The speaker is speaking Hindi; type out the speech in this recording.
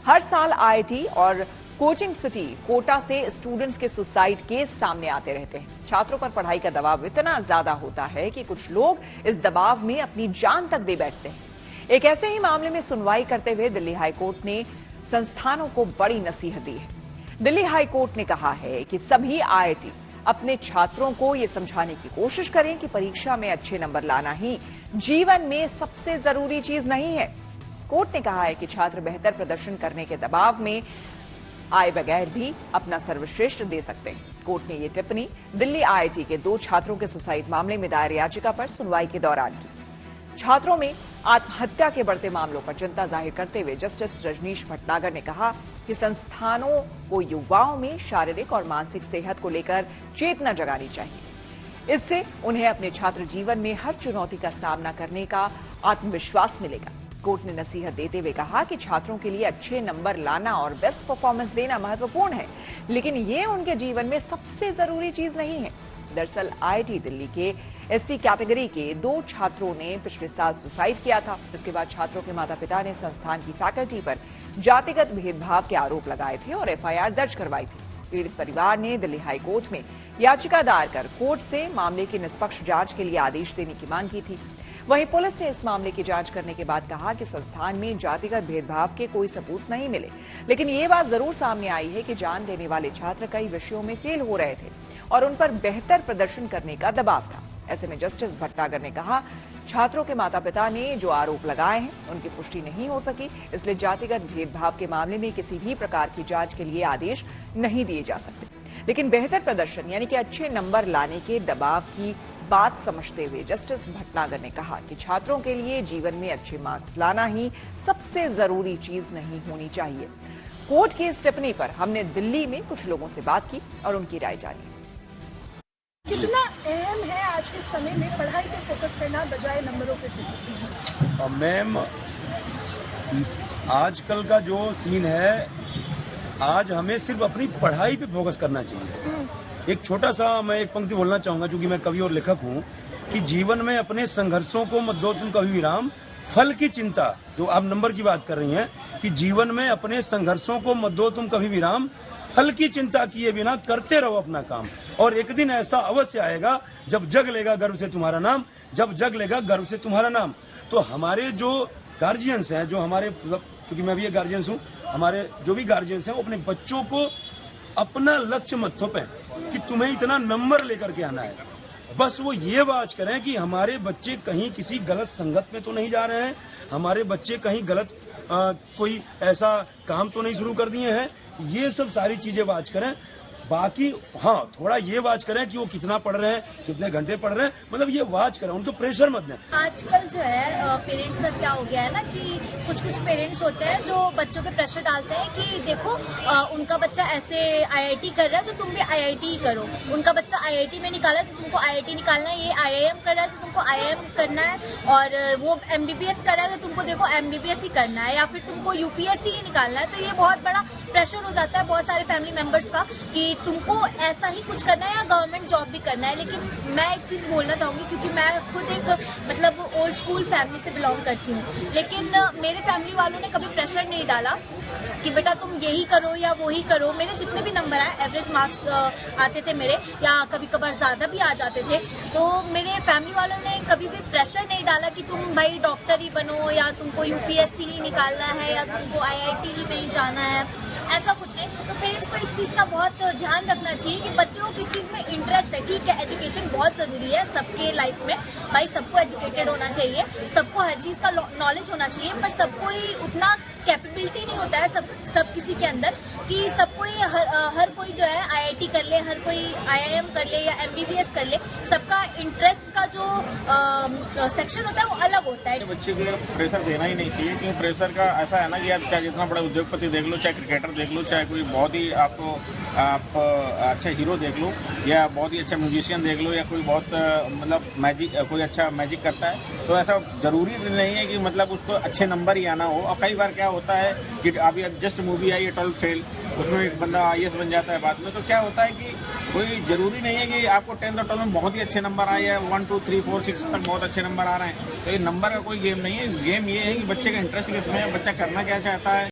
हर साल आईआईटी और कोचिंग सिटी कोटा से स्टूडेंट्स के सुसाइड केस सामने आते रहते हैं। छात्रों पर पढ़ाई का दबाव इतना ज्यादा होता है कि कुछ लोग इस दबाव में अपनी जान तक दे बैठते हैं। एक ऐसे ही मामले में सुनवाई करते हुए दिल्ली हाईकोर्ट ने संस्थानों को बड़ी नसीहत दी है। दिल्ली हाईकोर्ट ने कहा है कि सभी आईआईटी अपने छात्रों को ये समझाने की कोशिश करें कि परीक्षा में अच्छे नंबर लाना ही जीवन में सबसे जरूरी चीज नहीं है। कोर्ट ने कहा है कि छात्र बेहतर प्रदर्शन करने के दबाव में आए बगैर भी अपना सर्वश्रेष्ठ दे सकते हैं। कोर्ट ने यह टिप्पणी दिल्ली आईआईटी के 2 छात्रों के सुसाइड मामले में दायर याचिका पर सुनवाई के दौरान की। छात्रों में आत्महत्या के बढ़ते मामलों पर चिंता जाहिर करते हुए जस्टिस रजनीश भटनागर ने कहा कि संस्थानों को युवाओं में शारीरिक और मानसिक सेहत को लेकर चेतना जगानी चाहिए। इससे उन्हें अपने छात्र जीवन में हर चुनौती का सामना करने का आत्मविश्वास मिलेगा। कोर्ट ने नसीहत देते हुए कहा कि छात्रों के लिए अच्छे नंबर लाना और बेस्ट परफॉर्मेंस देना महत्वपूर्ण है, लेकिन ये उनके जीवन में सबसे जरूरी चीज नहीं है। दरअसल आईआईटी दिल्ली के एससी कैटेगरी के 2 छात्रों ने पिछले साल सुसाइड किया था। इसके बाद छात्रों के माता पिता ने संस्थान की फैकल्टी पर जातिगत भेदभाव के आरोप लगाए थे और एफआईआर दर्ज करवाई थी। पीड़ित परिवार ने दिल्ली हाईकोर्ट में याचिका दायर कर कोर्ट से मामले की निष्पक्ष जांच के लिए आदेश देने की मांग की थी। वहीं पुलिस ने इस मामले की जांच करने के बाद कहा कि संस्थान में जातिगत भेदभाव के कोई सबूत नहीं मिले, लेकिन ये बात जरूर सामने आई है कि जान देने वाले छात्र कई विषयों में फेल हो रहे थे और उन पर बेहतर प्रदर्शन करने का दबाव था। ऐसे में जस्टिस भटनागर ने कहा, छात्रों के माता पिता ने जो आरोप लगाए हैं उनकी पुष्टि नहीं हो सकी, इसलिए जातिगत भेदभाव के मामले में किसी भी प्रकार की जांच के लिए आदेश नहीं दिए जा सकते। लेकिन बेहतर प्रदर्शन यानी कि अच्छे नंबर लाने के दबाव की बात समझते हुए जस्टिस भटनागर ने कहा कि छात्रों के लिए जीवन में अच्छे मार्क्स लाना ही सबसे जरूरी चीज नहीं होनी चाहिए। कोर्ट की इस टिप्पणी पर हमने दिल्ली में कुछ लोगों से बात की और उनकी राय जानी। कितना अहम है आज के समय में पढ़ाई पे फोकस करना बजाय नंबरों पे फोकस करना? मैम, आजकल का जो सीन है, आज हमें सिर्फ अपनी पढ़ाई पे फोकस करना चाहिए। एक छोटा सा मैं एक पंक्ति बोलना चाहूंगा, क्योंकि मैं कवि और लेखक हूं, कि जीवन में अपने संघर्षों को मत दो तुम कभी विराम, फल की चिंता, जो आप नंबर की बात कर रही हैं, कि जीवन में अपने संघर्षों को मत दो तुम कभी विराम, फल की चिंता किए बिना करते रहो अपना काम। और एक दिन ऐसा अवश्य आएगा जब जग लेगा गर्व से तुम्हारा नाम, जब जग लेगा गर्व से तुम्हारा नाम। तो हमारे जो गार्जियंस हैं, जो हमारे, चूंकि मैं भी एक गार्जियंस हूं, हमारे जो भी गार्जियंस हैं वो अपने बच्चों को अपना लक्ष्य मत थोपें कि तुम्हें इतना नंबर लेकर के आना है। बस वो ये वाच करें कि हमारे बच्चे कहीं किसी गलत संगत में तो नहीं जा रहे हैं, हमारे बच्चे कहीं गलत कोई ऐसा काम तो नहीं शुरू कर दिए हैं। ये सब सारी चीजें वाच करें। बाकी हाँ, थोड़ा ये वाच करें कि वो कितना पढ़ रहे हैं, कितने घंटे पढ़ रहे हैं, मतलब ये वाच करें, उनको प्रेशर मत दें। आजकल जो है पेरेंट्स का क्या हो गया है ना, कि कुछ पेरेंट्स होते हैं जो बच्चों पे प्रेशर डालते हैं कि देखो उनका बच्चा ऐसे आईआईटी कर रहा है तो तुम भी आईआईटी ही करो, उनका बच्चा आईआईटी में निकाला है तो तुमको आईआईटी निकालना है, ये आईआईएम कर रहा है तो तुमको आईआईएम करना है, और वो एमबीबीएस कर रहा है तो तुमको देखो एमबीबीएस ही करना है, या फिर तुमको यूपीएससी ही निकालना है। तो ये बहुत बड़ा प्रेशर हो जाता है बहुत सारे फैमिली मेंबर्स का कि तुमको ऐसा ही कुछ करना है या गवर्नमेंट जॉब भी करना है। लेकिन मैं एक चीज बोलना चाहूंगी, क्योंकि मैं खुद एक मतलब ओल्ड स्कूल फैमिली से बिलोंग करती हूँ, लेकिन मेरे फैमिली वालों ने कभी प्रेशर नहीं डाला कि बेटा तुम यही करो या वो ही करो। मेरे जितने भी नंबर आए, एवरेज मार्क्स आते थे मेरे, या कभी कभार ज्यादा भी आ जाते थे, तो मेरे फैमिली वालों ने कभी भी प्रेशर नहीं डाला कि तुम भाई डॉक्टर ही बनो या तुमको यूपीएससी ही निकालना है या तुमको आईआईटी ही नहीं जाना है, ऐसा कुछ नहीं। तो पेरेंट्स को इस चीज का बहुत ध्यान रखना चाहिए कि बच्चों को किस चीज में इंटरेस्ट है। ठीक है, एजुकेशन बहुत जरूरी है सबके लाइफ में, भाई सबको एजुकेटेड होना चाहिए, सबको हर चीज का नॉलेज होना चाहिए, पर सबको ही उतना कैपेबिलिटी नहीं होता है सब किसी के अंदर कि सबको ही हर कोई जो है आईआईटी कर ले, हर कोई आईआईएम कर ले या एमबीबीएस कर ले। सबका इंटरेस्ट का जो सेक्शन होता है वो अलग होता है। बच्चे को प्रेशर देना ही नहीं चाहिए, क्योंकि प्रेशर का ऐसा है ना कि आप चाहे जितना बड़ा उद्योगपति देख लो, चाहे क्रिकेटर देख लो, चाहे कोई बहुत ही आप अच्छा हीरो देख लो, या बहुत ही अच्छा म्यूजिशियन देख लो, या कोई बहुत मतलब मैजिक, कोई अच्छा मैजिक करता है, तो ऐसा जरूरी नहीं है कि मतलब उसको अच्छे नंबर ही आना हो। और कई बार क्या होता है कि अभी जस्ट मूवी आई है 12 फेल, उसमें एक बंदा आईएएस बन जाता है बाद में। तो क्या होता है कि कोई जरूरी नहीं है कि आपको 10th और 12th में बहुत ही अच्छे नंबर आए हैं, 1 2 3 4 6 तक बहुत अच्छे नंबर आ रहे हैं। तो ये नंबर का कोई गेम नहीं है। गेम ये है कि बच्चे का इंटरेस्ट किसमें है, बच्चा करना क्या चाहता है।